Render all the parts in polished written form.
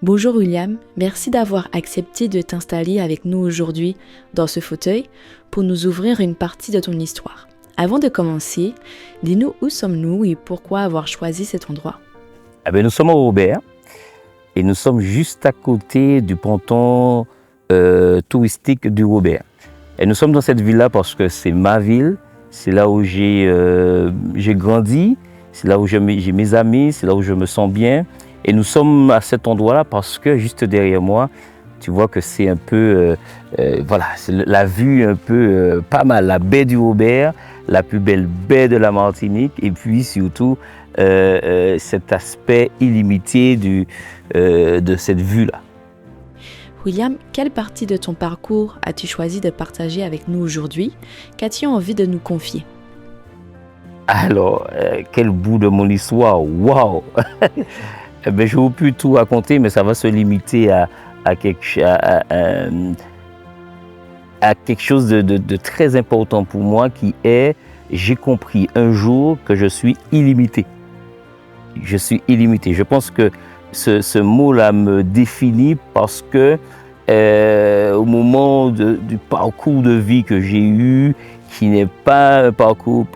Bonjour William, merci d'avoir accepté de t'installer avec nous aujourd'hui dans ce fauteuil pour nous ouvrir une partie de ton histoire. Avant de commencer, dis-nous où sommes-nous et pourquoi avoir choisi cet endroit? Nous sommes au Robert et nous sommes juste à côté du ponton touristique du Robert. Et nous sommes dans cette ville-là parce que c'est ma ville, c'est là où j'ai grandi, c'est là où j'ai mes amis, c'est là où je me sens bien. Et nous sommes à cet endroit-là parce que juste derrière moi, tu vois que c'est un peu, c'est la vue un peu pas mal, la baie du Robert, la plus belle baie de la Martinique, et puis surtout cet aspect illimité de cette vue-là. William, quelle partie de ton parcours as-tu choisi de partager avec nous aujourd'hui? Qu'as-tu envie de nous confier? Alors, quel bout de mon histoire, waouh! Je n'aurais pu tout raconter, mais ça va se limiter à quelque chose de très important pour moi qui est, j'ai compris un jour que je suis illimité. Je suis illimité. Je pense que ce mot-là me définit parce que au moment du parcours de vie que j'ai eu, qui n'est pas un parcours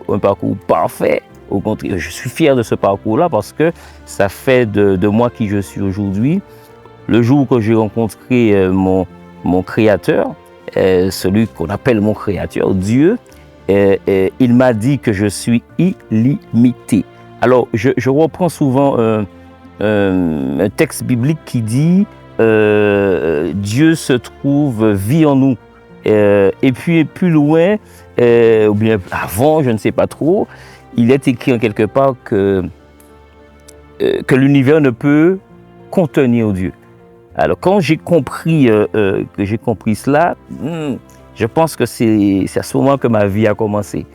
parfait, au contraire, je suis fier de ce parcours-là parce que ça fait de moi qui je suis aujourd'hui. Le jour que j'ai rencontré mon créateur, celui qu'on appelle mon créateur, Dieu, il m'a dit que je suis illimité. Alors, je reprends souvent un texte biblique qui dit Dieu se trouve, vit en nous. Et puis plus loin, ou bien avant, je ne sais pas trop, il est écrit en quelque part que l'univers ne peut contenir Dieu. Alors quand j'ai compris cela, je pense que c'est à ce moment que ma vie a commencé.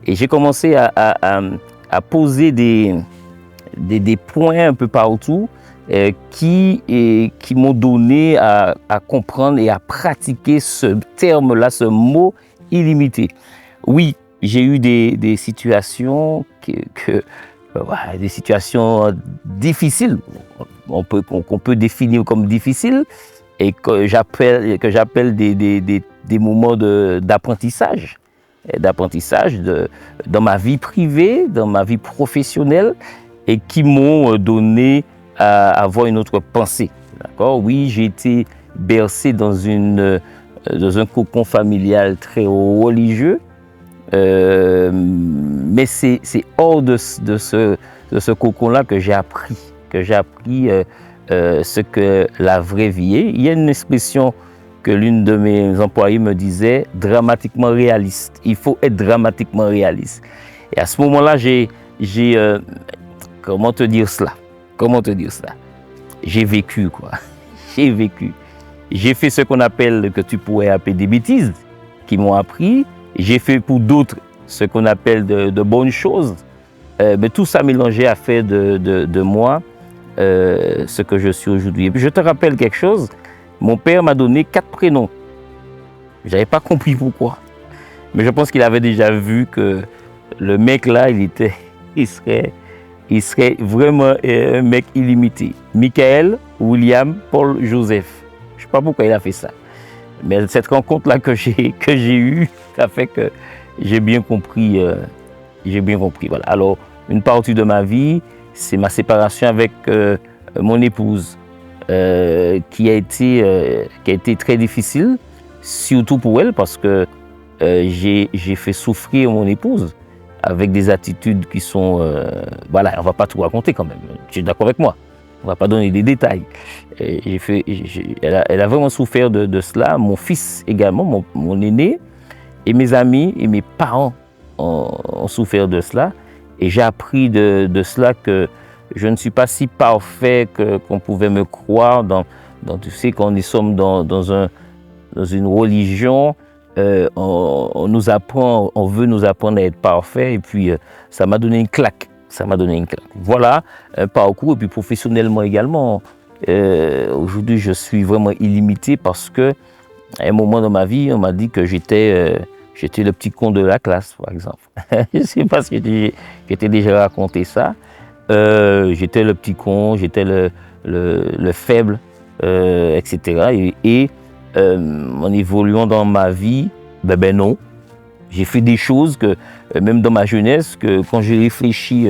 Et j'ai commencé à poser des points un peu partout qui m'ont donné à comprendre et à pratiquer ce terme-là, ce mot illimité. Oui, j'ai eu des situations des situations difficiles, qu'on peut définir comme difficiles, et que j'appelle des moments d'apprentissage dans ma vie privée, dans ma vie professionnelle, et qui m'ont donné à avoir une autre pensée. D'accord? Oui, j'ai été bercé dans un cocon familial très religieux, mais c'est hors de ce cocon-là que j'ai appris ce que la vraie vie est. Il y a une expression que l'une de mes employées me disait, dramatiquement réaliste. Il faut être dramatiquement réaliste. Et à ce moment-là, comment te dire cela? J'ai vécu, quoi. J'ai vécu. J'ai fait ce que tu pourrais appeler des bêtises, qui m'ont appris. J'ai fait pour d'autres ce qu'on appelle de bonnes choses. Mais tout ça mélangé a fait de moi ce que je suis aujourd'hui. Et puis je te rappelle quelque chose, mon père m'a donné 4 prénoms. Je n'avais pas compris pourquoi. Mais je pense qu'il avait déjà vu que le mec là, il serait vraiment un mec illimité. Michael, William, Paul, Joseph. Je ne sais pas pourquoi il a fait ça. Mais cette rencontre-là que j'ai eue, ça fait que j'ai bien compris. Voilà. Alors, une partie de ma vie, c'est ma séparation avec mon épouse, qui a été très difficile, surtout pour elle, parce que j'ai fait souffrir mon épouse avec des attitudes qui sont... on ne va pas tout raconter quand même. Tu es d'accord avec moi? On ne va pas donner des détails. Elle a vraiment souffert de cela. Mon fils également, mon aîné, et mes amis et mes parents ont souffert de cela. Et j'ai appris de cela que je ne suis pas si parfait qu'on pouvait me croire. Tu sais, quand nous sommes dans une religion, on veut nous apprendre à être parfait. Et puis, ça m'a donné une claque. Voilà un parcours. Et puis professionnellement également, aujourd'hui, je suis vraiment illimité parce que à un moment dans ma vie, on m'a dit que j'étais le petit con de la classe, par exemple. Je ne sais pas si j'étais déjà raconté ça. J'étais le petit con, j'étais le faible, etc. En évoluant dans ma vie, non. J'ai fait des choses que, même dans ma jeunesse, que quand j'ai réfléchi,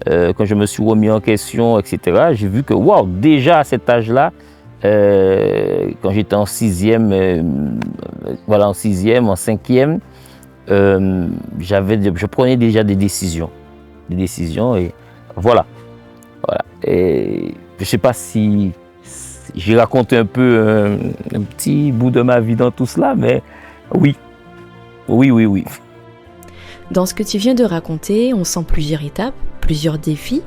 quand je me suis remis en question, etc., j'ai vu que, waouh, déjà à cet âge-là, quand j'étais en sixième, en cinquième, je prenais déjà des décisions et voilà. Et je ne sais pas si j'ai raconté un peu un petit bout de ma vie dans tout cela, mais oui. Dans ce que tu viens de raconter, on sent plusieurs étapes, plusieurs défis.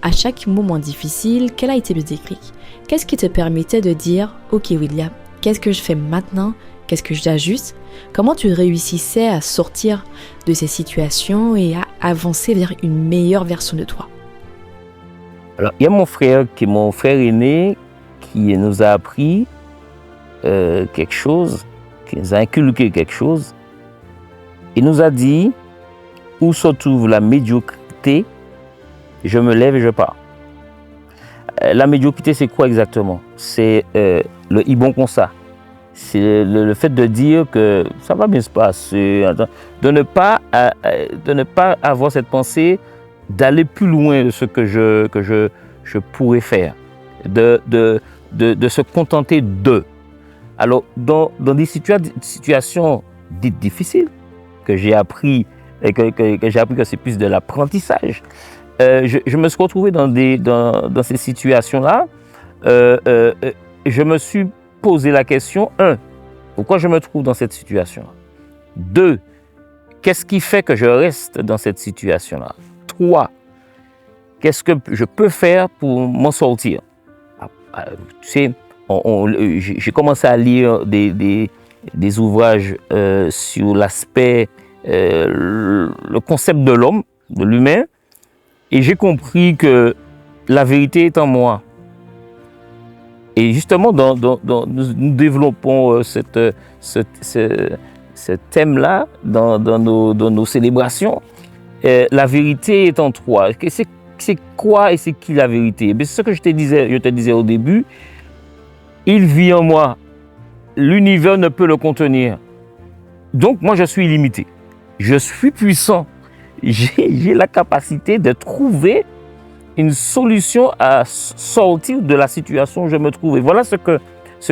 À chaque moment difficile, quel a été le déclic? Qu'est-ce qui te permettait de dire « Ok William, qu'est-ce que je fais maintenant? Qu'est-ce que j'ajuste ?» Comment tu réussissais à sortir de ces situations et à avancer vers une meilleure version de toi? Alors, il y a mon frère aîné, qui nous a appris quelque chose, qui nous a inculqué quelque chose. Il nous a dit, où se trouve la médiocrité, je me lève et je pars. La médiocrité, c'est quoi exactement? C'est le ibon comme ça. C'est le fait de dire que ça va bien se passer, de ne pas avoir cette pensée d'aller plus loin de ce que je pourrais faire, de se contenter de. Alors, dans des situations dites difficiles, que j'ai appris que c'est plus de l'apprentissage, je me suis retrouvé dans ces situations-là. Je me suis posé la question, 1, pourquoi je me trouve dans cette situation? 2, qu'est-ce qui fait que je reste dans cette situation-là? 3, qu'est-ce que je peux faire pour m'en sortir? Tu sais, j'ai commencé à lire des ouvrages sur l'aspect, le concept de l'homme, de l'humain, et j'ai compris que la vérité est en moi. Et justement, nous développons ce thème-là dans nos célébrations. La vérité est en toi. C'est quoi et c'est qui la vérité? C'est ce que je te disais au début. Il vit en moi. L'univers ne peut le contenir. Donc, moi, je suis illimité. Je suis puissant. J'ai la capacité de trouver une solution à sortir de la situation où je me trouvais. Voilà ce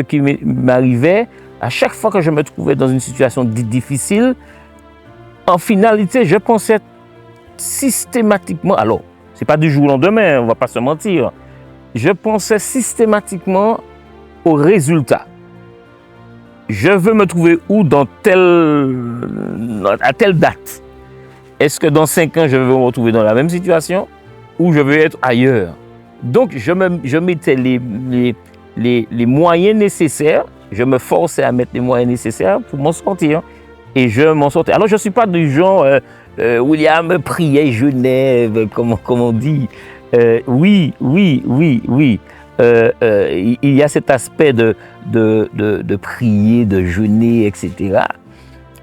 qui m'arrivait à chaque fois que je me trouvais dans une situation difficile. En finalité, je pensais systématiquement, alors, ce n'est pas du jour au lendemain, on ne va pas se mentir, je pensais systématiquement au résultat. Je veux me trouver où à telle date? Est-ce que dans 5 ans, je vais me retrouver dans la même situation ou je vais être ailleurs? Donc, je mettais les moyens nécessaires, je me forçais à mettre les moyens nécessaires pour m'en sortir. Et je m'en sortais. Alors, je ne suis pas du genre, William priait, jeûnait, comme on dit. Oui. Il y a cet aspect de prier, de jeûner, etc.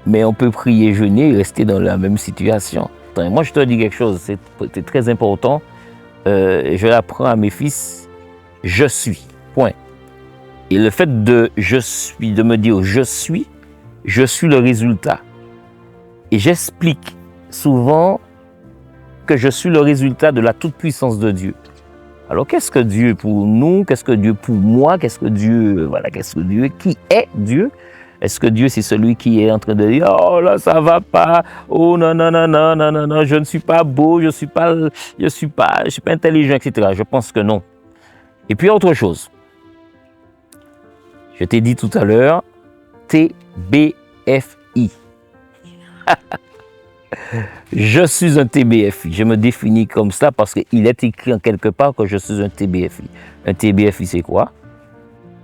Mais on peut prier, jeûner et rester dans la même situation. Moi, je te dis quelque chose, c'est très important. Je l'apprends à mes fils, je suis, point. Et le fait de me dire je suis le résultat. Et j'explique souvent que je suis le résultat de la toute-puissance de Dieu. Alors, qu'est-ce que Dieu pour nous? Qu'est-ce que Dieu pour moi? Qu'est-ce que Dieu, qui est Dieu? Est-ce que Dieu, c'est celui qui est en train de dire « Oh là, ça va pas, oh non, je ne suis pas beau, je suis pas intelligent, etc. » Je pense que non. Et puis, autre chose. Je t'ai dit tout à l'heure, TBFI. Je suis un TBFI. Je me définis comme ça parce qu'il est écrit en quelque part que je suis un TBFI. Un TBFI, c'est quoi?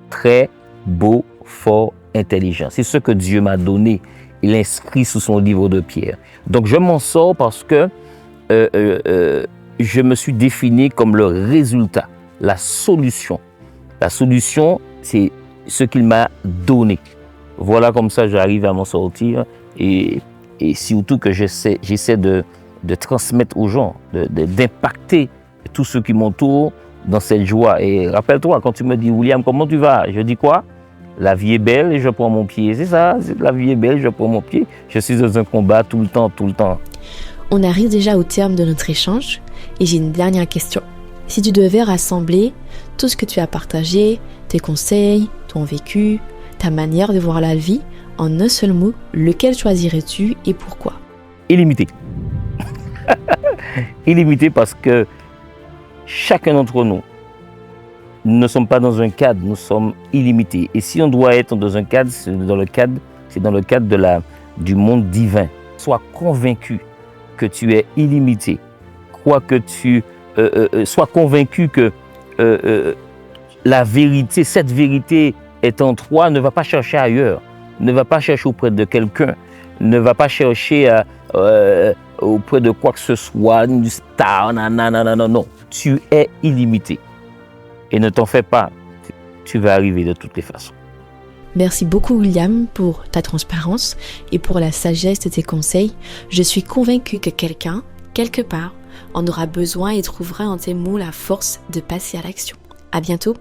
Très beau, fort, intelligent. C'est ce que Dieu m'a donné. Il inscrit sous son livre de pierre. Donc, je m'en sors parce que je me suis défini comme le résultat, la solution. La solution, c'est ce qu'il m'a donné. Voilà, comme ça, j'arrive à m'en sortir et surtout que j'essaie de transmettre aux gens, d'impacter tous ceux qui m'entourent dans cette joie. Et rappelle-toi, quand tu me dis, William, comment tu vas? Je dis quoi? La vie est belle et je prends mon pied. C'est ça, la vie est belle, je prends mon pied. Je suis dans un combat tout le temps, tout le temps. On arrive déjà au terme de notre échange et j'ai une dernière question. Si tu devais rassembler tout ce que tu as partagé, tes conseils, ton vécu, ta manière de voir la vie, en un seul mot, lequel choisirais-tu et pourquoi? Illimité. Illimité parce que chacun d'entre nous ne sommes pas dans un cadre, nous sommes illimités. Et si on doit être dans un cadre, c'est dans le cadre du monde divin. Sois convaincu que tu es illimité. Sois convaincu que la vérité, cette vérité est en toi. Ne va pas chercher ailleurs. Ne va pas chercher auprès de quelqu'un. Ne va pas chercher auprès de quoi que ce soit, une star, non. Tu es illimité. Et ne t'en fais pas. Tu vas arriver de toutes les façons. Merci beaucoup William pour ta transparence et pour la sagesse de tes conseils. Je suis convaincue que quelqu'un, quelque part, en aura besoin et trouvera en tes mots la force de passer à l'action. À bientôt.